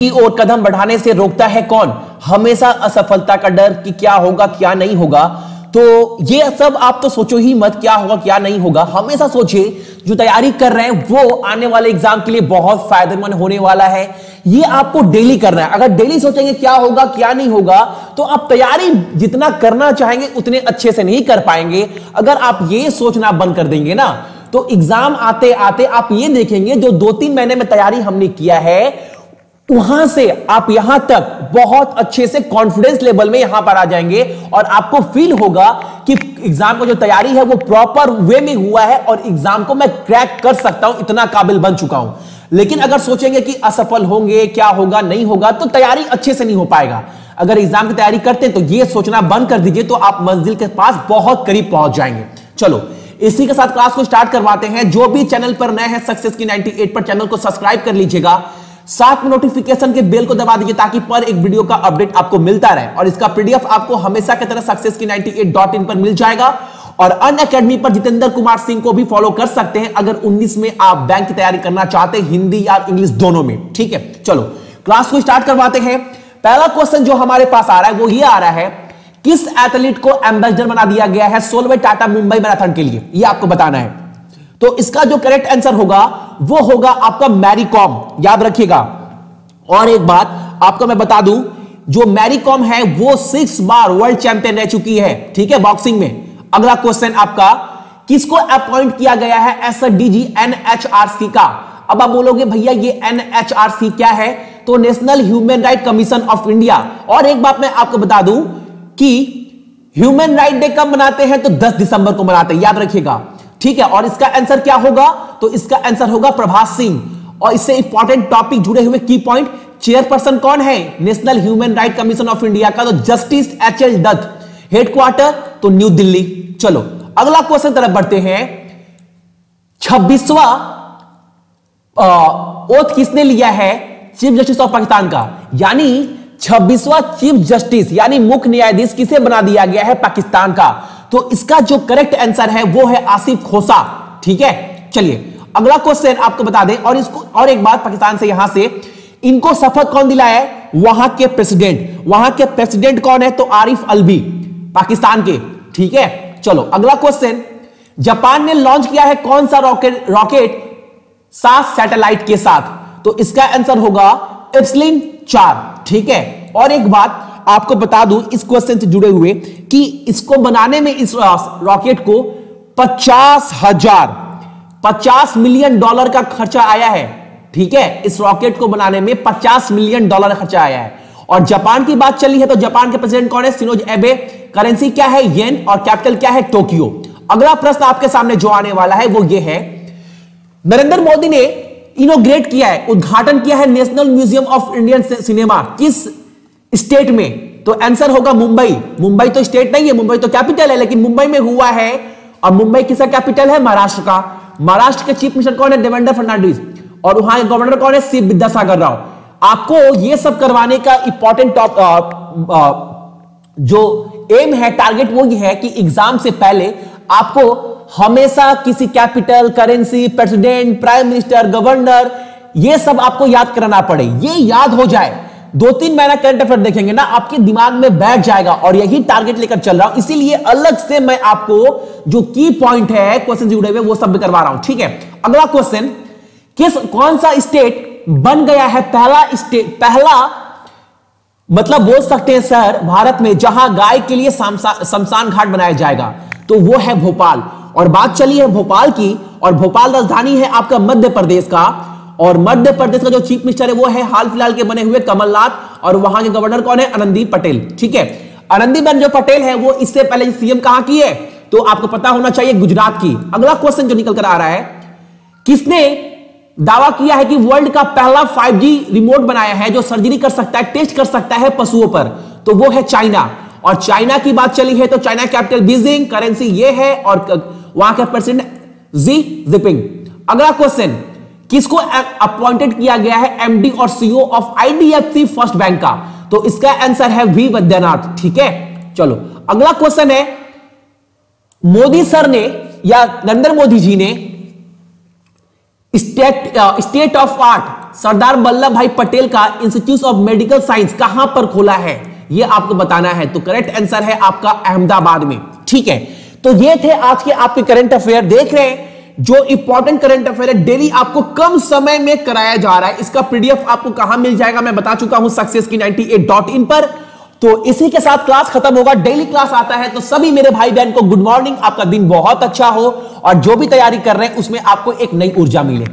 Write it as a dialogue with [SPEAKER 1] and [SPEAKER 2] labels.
[SPEAKER 1] की ओर कदम बढ़ाने से रोकता है कौन? हमेशा असफलता का डर कि क्या होगा क्या नहीं होगा। तो ये सब आप तो सोचो ही मत क्या होगा क्या नहीं होगा। हमेशा सोचिए जो तैयारी कर रहे हैं वो आने वाले एग्जाम के लिए बहुत फायदेमंद होने वाला है। ये आपको डेली करना है। अगर डेली सोचेंगे क्या होगा क्या नहीं होगा तो आप तैयारी जितना करना चाहेंगे उतने अच्छे से नहीं कर पाएंगे। अगर आप ये सोचना बंद कर देंगे ना तो एग्जाम आते आते आप ये देखेंगे जो 2-3 महीने में तैयारी हमने किया है वहां से आप यहां तक बहुत अच्छे से कॉन्फिडेंस लेवल में यहां पर आ जाएंगे और आपको फील होगा कि एग्जाम का जो तैयारी है वो प्रॉपर वे में हुआ है और एग्जाम को मैं क्रैक कर सकता हूं, इतना काबिल बन चुका हूं। लेकिन अगर सोचेंगे कि असफल होंगे क्या होगा नहीं होगा तो तैयारी अच्छे से नहीं हो पाएगा। अगर एग्जाम की तैयारी करते हैं तो ये सोचना बंद कर दीजिए तो आप मंजिल के पास बहुत करीब पहुंच जाएंगे। चलो इसी के साथ क्लास को स्टार्ट करवाते हैं। जो भी चैनल पर नए हैं सक्सेस की 98 पर चैनल को सब्सक्राइब कर लीजिएगा, साथ में नोटिफिकेशन के बेल को दबा दीजिए ताकि पर एक वीडियो का अपडेट आपको मिलता रहे। और इसका पीडीएफ आपको हमेशा की तरह सक्सेस की 98.in पर मिल जाएगा। और अनअकैडमी पर जितेंद्र कुमार सिंह को भी फॉलो कर सकते हैं अगर 19 में आप बैंक की तैयारी करना चाहते हैं, हिंदी या इंग्लिश दोनों में। ठीक है, चलो क्लास को स्टार्ट करवाते हैं। पहला क्वेश्चन जो हमारे पास आ रहा है वो ये आ रहा है, किस एथलीट को एम्बेसडर बना दिया गया है 16वें टाटा मुंबई मैराथन के लिए? ये आपको बताना है। तो इसका जो करेक्ट आंसर होगा वो होगा आपका मैरी कॉम, याद रखिएगा। और एक बात आपको मैं बता दूं, जो मैरी कॉम है वो 6 बार वर्ल्ड चैंपियन रह चुकी है, ठीक है, बॉक्सिंग में। अगला क्वेश्चन आपका, किसको अपॉइंट किया गया है एज डीजी एनएचआरसी का? अब आप बोलोगे भैया ये एनएचआरसी क्या है? तो national human right commission of India. और एक बात मैं आपको बता दूं कि ह्यूमन राइट डे कब मनाते हैं? तो 10 दिसंबर को मनाते हैं, याद रखिएगा, ठीक है। और इसका आंसर क्या होगा? तो इसका आंसर होगा प्रभास सिंह। और इससे इंपॉर्टेंट टॉपिक जुड़े हुए की पॉइंट, चेयरपर्सन कौन है national human right commission of India का? तो जस्टिस एचएल दत्त। हेडक्वार्टर तो न्यू दिल्ली। चलो अगला क्वेश्चन तरफ बढ़ते हैं। 26वां ओथ किसने लिया है चीफ जस्टिस ऑफ पाकिस्तान का? यानी 26वां चीफ जस्टिस यानी मुख्य न्यायाधीश किसे बना दिया गया है? पाकिस्तान का। तो इसका जो करेक्ट आंसर है वो है आसिफ खोसा, ठीक है। चलिए अगला क्वेश्चन आपको बता दें। और इसको और एक बात पाकिस्तान से, यहां से इनको शपथ कौन दिलाया है? वहां के प्रेसिडेंट। वहां के प्रेसिडेंट कौन है? तो आरिफ अलवी, पाकिस्तान के, ठीक है। चलो अगला क्वेश्चन, जापान ने लॉन्च किया है कौन सा रॉकेट 7 सैटेलाइट के साथ? तो इसका आंसर होगा इप्सिलॉन 4, ठीक है। और एक बात आपको बता दूं इस क्वेश्चन से जुड़े हुए कि इसको बनाने में, इस रॉकेट को 50 मिलियन डॉलर का खर्चा आया है, ठीक है। इस रॉकेट को बनाने में 50 मिलियन डॉलर खर्चा आया है। और जापान की बात चली है तो जापान के प्रेसिडेंट कौन है? शिंजो एबे। करेंसी क्या है? येन। और कैपिटल क्या है? टोक्यो। अगला प्रश्न आपके सामने जो आने वाला है वो ये है, नरेंद्र मोदी ने इनोग्रेट किया है, उद्घाटन किया है national museum of Indian cinema किस स्टेट में? तो आंसर होगा मुंबई। मुंबई तो स्टेट नहीं है, मुंबई तो कैपिटल है, लेकिन मुंबई में हुआ है। और मुंबई किसका कैपिटल है? महाराष्ट्र का। महाराष्ट्र के चीफ मिनिस्टर कौन है? देवेंद्र फडणवीस। और वहां के गवर्नर कौन है? सी विद्यासागर राव। आपको यह सब करवाने का इंपॉर्टेंट जो एम है, टारगेट वो ये है कि एग्जाम से पहले आपको हमेशा किसी capital, currency, president, prime minister, governor, ये सब आपको याद कराना पड़े। ये याद हो जाए, 2-3 महीना करंट अफेयर देखेंगे ना आपके दिमाग में बैठ जाएगा। और यही टारगेट लेकर चल रहा हूं, इसीलिए अलग से मैं आपको जो की पॉइंट है क्वेश्चन जुड़े हुए वो सब भी करवा रहा हूं, ठीक है। अगला क्वेश्चन, कौन सा स्टेट बन गया है पहला मतलब बोल सकते हैं सर भारत में जहां गाय के लिए शमशान घाट बनाया जाएगा? तो वो है भोपाल। और बात चली है भोपाल की, और भोपाल राजधानी है आपका मध्य प्रदेश का। और मध्य प्रदेश का जो चीफ मिनिस्टर है वो है हाल फिलहाल के बने हुए कमलनाथ। और वहां के गवर्नर कौन है? आनंदीबेन पटेल, ठीक है। आनंदीबेन जो पटेल है वो इससे पहले सीएम कहां की है? तो आपको पता होना चाहिए गुजरात की। अगला क्वेश्चन जो निकल कर आ रहा है, किसने दावा किया है कि वर्ल्ड का पहला 5G रिमोट बनाया है जो सर्जरी कर सकता है, टेस्ट कर सकता है पशुओं पर? तो वो है चाइना। और चाइना की बात चली है तो चाइना कैपिटल बीजिंग, करेंसी ये है, और वहां के प्रेसिडेंट जी जिनपिंग। अगला क्वेश्चन, किसको अपॉइंटेड किया गया है एमडी और CEO of IDFC first bank का? तो इसका आंसर है वी वैद्यनाथ, ठीक है। चलो अगला क्वेश्चन है, मोदी सर ने या नरेंद्र मोदी जी ने state of art Sardar Vallabh भाई पटेल का इंस्टीट्यूट ऑफ मेडिकल साइंस कहां पर खोला है, यह आपको बताना है। तो करेक्ट आंसर है आपका अहमदाबाद में। ठीक है, तो ये थे आज के आपके करंट अफेयर। देख रहे हैं जो इंपॉर्टेंट करंट अफेयर है डेली आपको कम समय में कराया जा रहा है। इसका पीडीएफ आपको कहां मिल जाएगा मैं बता चुका हूं, successkey98.in पर। तो इसी के साथ क्लास खत्म होगा, डेली क्लास आता है। तो सभी मेरे भाई बहन को गुड मॉर्निंग, आपका दिन बहुत अच्छा हो और जो भी तैयारी कर रहे हैं उसमें आपको एक नई ऊर्जा मिले।